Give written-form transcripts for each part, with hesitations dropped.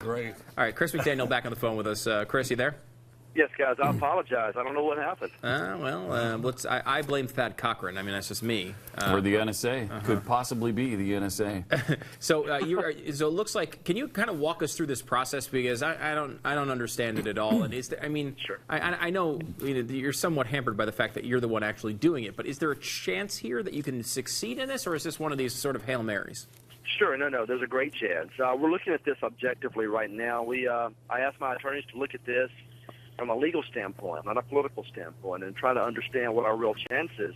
great. All right, Chris McDaniel back on the phone with us. Chris, you there? Yes, guys, I apologize. I don't know what happened. I blame Thad Cochran. I mean, that's just me. Or the NSA. Could possibly be the NSA. So so it looks like. Can you kind of walk us through this process, because I don't understand it at all. And is there, I mean, sure. I know you're somewhat hampered by the fact that you're the one actually doing it. But is there a chance here that you can succeed in this, or is this one of these sort of Hail Marys? Sure, no, there's a great chance. We're looking at this objectively right now. I asked my attorneys to look at this from a legal standpoint, not a political standpoint, and try to understand what our real chances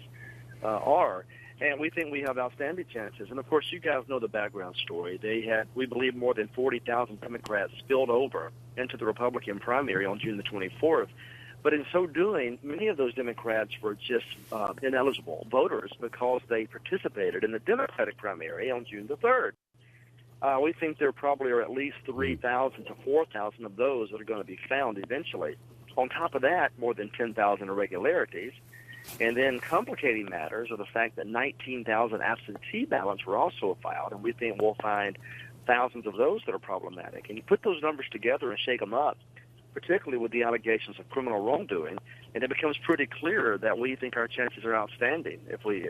are. And we think we have outstanding chances. And, of course, you guys know the background story. They had, we believe, more than 40,000 Democrats spilled over into the Republican primary on June the 24th. But in so doing, many of those Democrats were just ineligible voters because they participated in the Democratic primary on June the 3rd. We think there probably are at least 3,000 to 4,000 of those that are going to be found eventually. On top of that, more than 10,000 irregularities. And then complicating matters are the fact that 19,000 absentee ballots were also filed, and we think we'll find thousands of those that are problematic. And you put those numbers together and shake them up, particularly with the allegations of criminal wrongdoing, and it becomes pretty clear that we think our chances are outstanding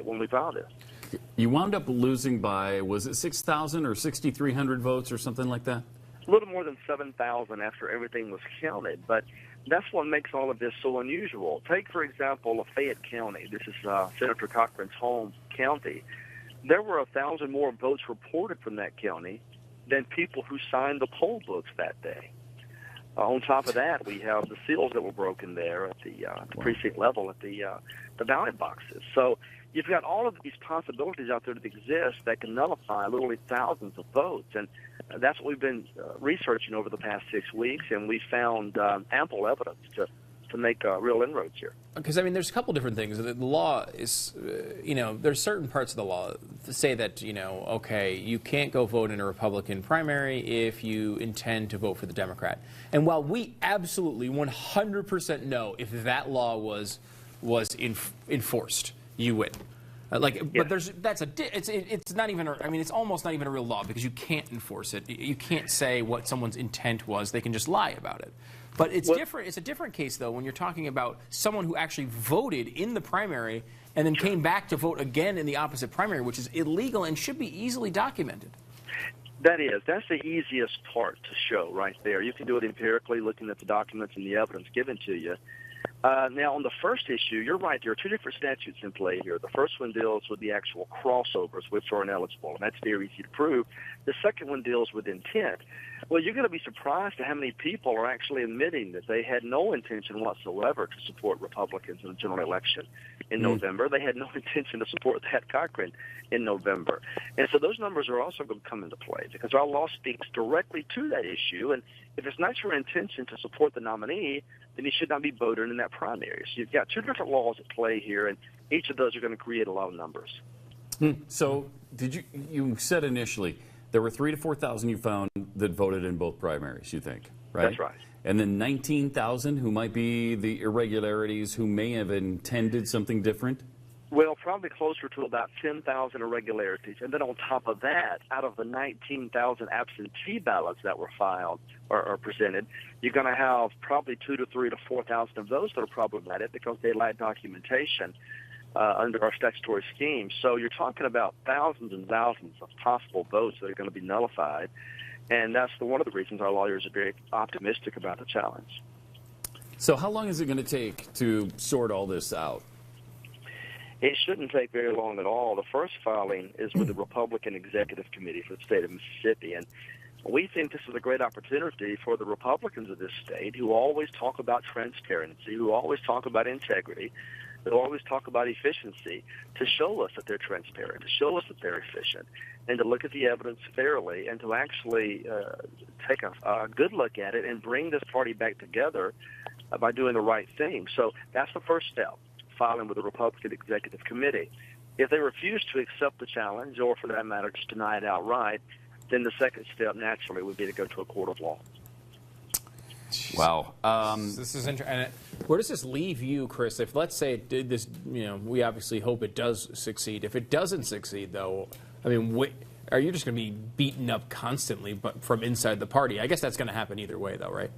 when we file this. You wound up losing by, was it 6,000 or 6,300 votes or something like that? A little more than 7,000 after everything was counted, but that's what makes all of this so unusual. Take, for example, Fayette County. This is Senator Cochran's home county. There were 1,000 more votes reported from that county than people who signed the poll books that day. On top of that, we have the seals that were broken there at the precinct level at the ballot boxes. So you've got all of these possibilities out there that exist that can nullify literally thousands of votes. And that's what we've been researching over the past 6 weeks, and we found ample evidence to make real inroads here. Because, I mean, there's a couple different things. The law is, there's certain parts of the law that say that, okay, you can't go vote in a Republican primary if you intend to vote for the Democrat. And while we absolutely 100% know if that law was enforced, you win. But it's not even. I mean, it's almost not even a real law because you can't enforce it. You can't say what someone's intent was. They can just lie about it. But it's different. It's a different case though when you're talking about someone who actually voted in the primary and then came back to vote again in the opposite primary, which is illegal and should be easily documented. That's the easiest part to show right there. You can do it empirically, looking at the documents and the evidence given to you. Now, on the first issue, you're right. There are two different statutes in play here. The first one deals with the actual crossovers, which are ineligible, and that's very easy to prove. The second one deals with intent. Well, you're going to be surprised at how many people are actually admitting that they had no intention whatsoever to support Republicans in the general election in November. They had no intention to support Pat Cochran in November. And so those numbers are also going to come into play because our law speaks directly to that issue. And if it's not your intention to support the nominee, then you should not be voting in that primary. So you've got two different laws at play here, and each of those are going to create a lot of numbers. So you said initially there were 3,000 to 4,000 you found that voted in both primaries, you think, right? That's right. And then 19,000 who might be the irregularities who may have intended something different? Well, probably closer to about 10,000 irregularities. And then on top of that, out of the 19,000 absentee ballots that were filed or presented, you're going to have probably 2,000 to 3,000 to 4,000 of those that are problematic because they lack documentation under our statutory scheme. So you're talking about thousands and thousands of possible votes that are going to be nullified. And that's one of the reasons our lawyers are very optimistic about the challenge. So how long is it going to take to sort all this out? It shouldn't take very long at all. The first filing is with the Republican Executive Committee for the state of Mississippi, and we think this is a great opportunity for the Republicans of this state who always talk about transparency, who always talk about integrity, who always talk about efficiency, to show us that they're transparent, to show us that they're efficient, and to look at the evidence fairly and to actually take a good look at it and bring this party back together by doing the right thing. So that's the first step, filing with the Republican Executive Committee. If they refuse to accept the challenge, or for that matter, just deny it outright, then the second step naturally would be to go to a court of law. Wow. This is interesting. Where does this leave you, Chris? If, let's say, it did this, we obviously hope it does succeed. If it doesn't succeed, though, I mean, are you just going to be beaten up constantly, but from inside the party? I guess that's going to happen either way, though, right?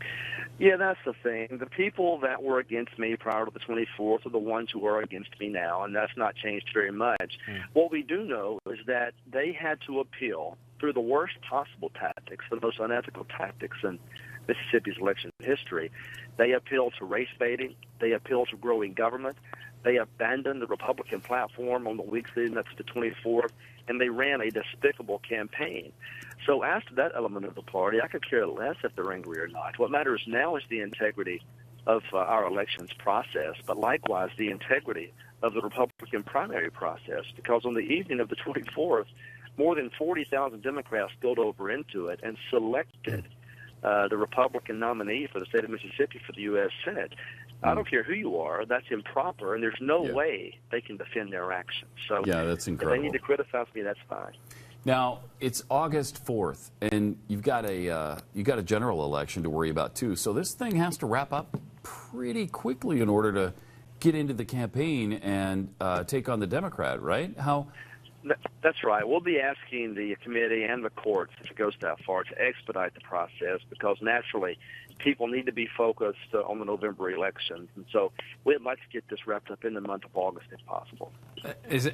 Yeah, that's the thing. The people that were against me prior to the 24th are the ones who are against me now, and that's not changed very much. What we do know is that they had to appeal through the worst possible tactics, the most unethical tactics in Mississippi's election history. They appealed to race baiting. They appealed to growing government. They abandoned the Republican platform on the weeks leading up to the 24th, and they ran a despicable campaign. So as to that element of the party, I could care less if they're angry or not. What matters now is the integrity of our elections process, but likewise the integrity of the Republican primary process, because on the evening of the 24th, more than 40,000 Democrats spilled over into it and selected the Republican nominee for the state of Mississippi for the U.S. Senate. I don't care who you are, that's improper, and there's no way they can defend their actions. So that's incredible. If they need to criticize me, that's fine. Now, it's August 4th, and you've got a general election to worry about, too. So this thing has to wrap up pretty quickly in order to get into the campaign and take on the Democrat, right? That's right. We'll be asking the committee and the courts, if it goes that far, to expedite the process, because naturally people need to be focused on the November election. And so we'd like to get this wrapped up in the month of August if possible.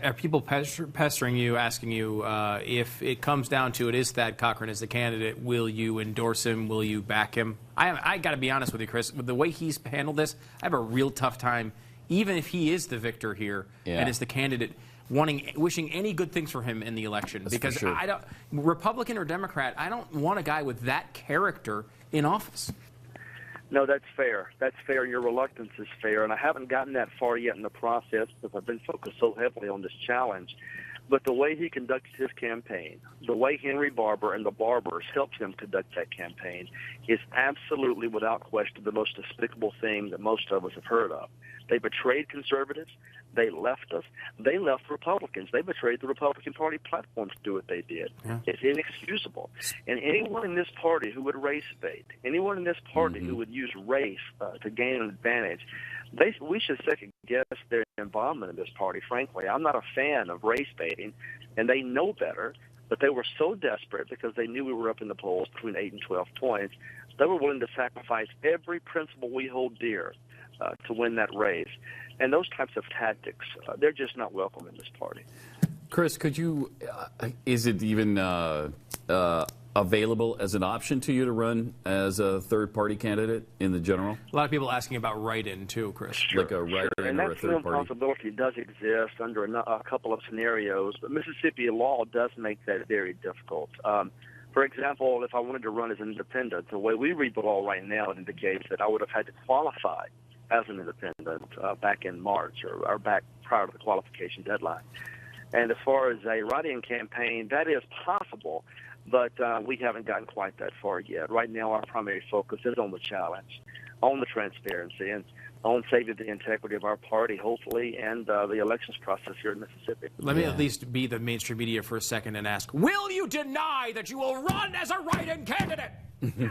Are people pestering you, asking you if it comes down to it is Thad Cochran as the candidate, will you endorse him, will you back him? I got to be honest with you, Chris, with the way he's handled this, I have a real tough time, even if he is the victor here and is the candidate, wishing any good things for him in the election. That's because for sure. I don't, Republican or Democrat, I don't want a guy with that character in office. No, that's fair. That's fair. Your reluctance is fair. And I haven't gotten that far yet in the process because I've been focused so heavily on this challenge. But the way he conducted his campaign, the way Henry Barber and the Barbers helped him conduct that campaign is absolutely, without question, the most despicable thing that most of us have heard of. They betrayed conservatives. They left us. They left Republicans. They betrayed the Republican Party platform to do what they did. Yeah. It's inexcusable. And anyone in this party who would race bait, anyone in this party who would use race to gain an advantage, we should second-guess their involvement in this party, frankly. I'm not a fan of race baiting, and they know better, but they were so desperate because they knew we were up in the polls between 8 and 12 points, they were willing to sacrifice every principle we hold dear to win that race. And those types of tactics, they're just not welcome in this party. Chris, could you, is it even available as an option to you to run as a third-party candidate in the general? A lot of people asking about write-in, too, Chris. Sure, like a write-in and or a third party? And that possibility does exist under a couple of scenarios, but Mississippi law does make that very difficult. For example, if I wanted to run as an independent, the way we read the law right now, it indicates that I would have had to qualify as an independent back in March or back prior to the qualification deadline. And as far as a write-in campaign, that is possible, but we haven't gotten quite that far yet. Right now, our primary focus is on the challenge, on the transparency, and on saving the integrity of our party, hopefully, and the elections process here in Mississippi. Let me at least be the mainstream media for a second and ask, will you deny that you will run as a write-in candidate? That's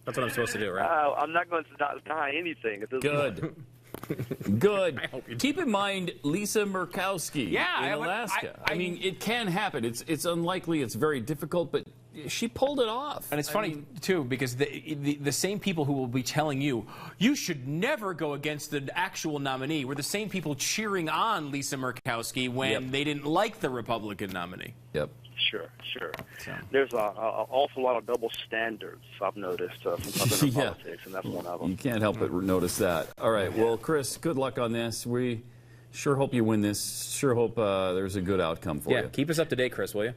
what I'm supposed to do, right? I'm not going to deny anything at this point. Good. Keep in mind Lisa Murkowski in Alaska. I mean, it can happen. It's unlikely. It's very difficult, but she pulled it off. And it's funny, too, because the same people who will be telling you, you should never go against the actual nominee, were the same people cheering on Lisa Murkowski when they didn't like the Republican nominee. Yep. Sure. So. There's an awful lot of double standards I've noticed from other politics, and that's one of them. You can't help but notice that. All right. Well, Chris, good luck on this. We sure hope you win this. Sure hope there's a good outcome for you. Yeah, keep us up to date, Chris, will you?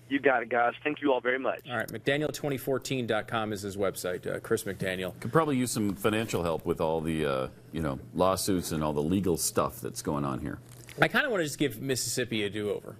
You got it, guys. Thank you all very much. All right. McDaniel2014.com is his website. Chris McDaniel. Could probably use some financial help with all the lawsuits and all the legal stuff that's going on here. I kind of want to just give Mississippi a do-over.